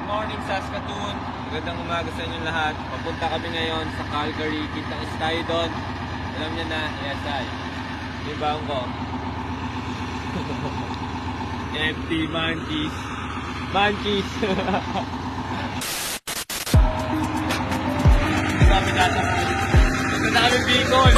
morning, Saskatoon. Magandang umaga sa inyong lahat. Papunta kami ngayon sa Calgary. Kita-kits tayo doon. Alam niyo na, yes I. Diba ko? Empty monkeys. Monkeys. Ito kami nasa. Ito na kami Bicol.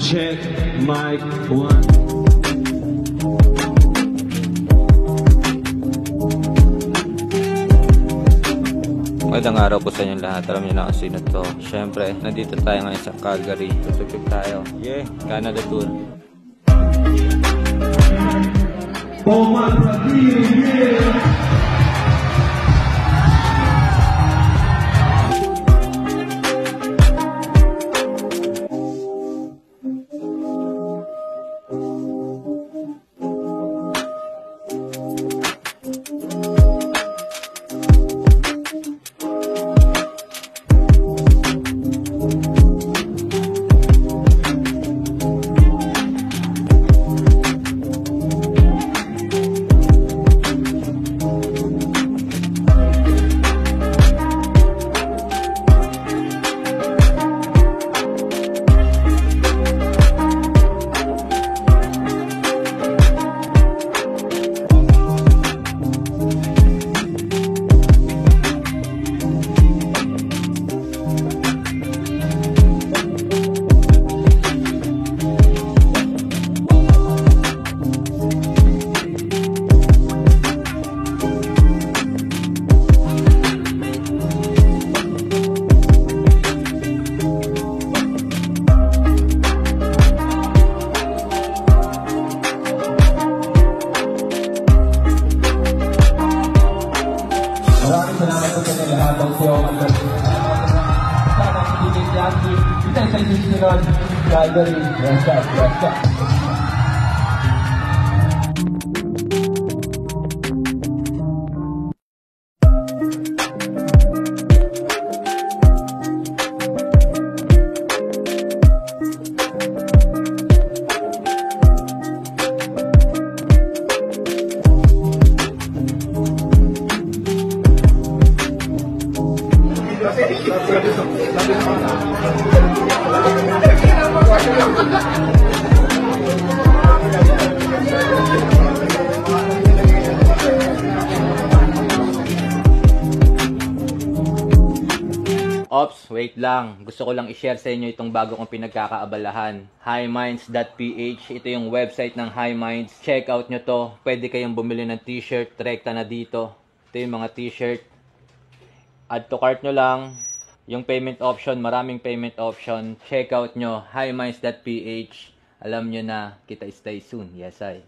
Check mic 1. Magandang araw po sa inyong lahat. Alam niyo na kung sino to. Siyempre, nandito tayo ngayon sa Calgary. Tutupip tayo. Yeah, Canada Tour. Maraming salamat po sa lahat ng po ang sana pinigil yan. Kita sa susunod. Calgary. Rasta. Ops, wait lang. Gusto ko lang i-share sa inyo itong bago kong pinagkakaabalahan. Highminds.ph. Ito yung website ng Highminds. Check out nyo to. Pwede kayong bumili ng t-shirt. Rekta na dito. Ito yung mga t-shirt. Add to cart nyo lang. Yung payment option, maraming payment option. Check out nyo. Highminds.ph. Alam nyo na, kita stay soon. Yes, I.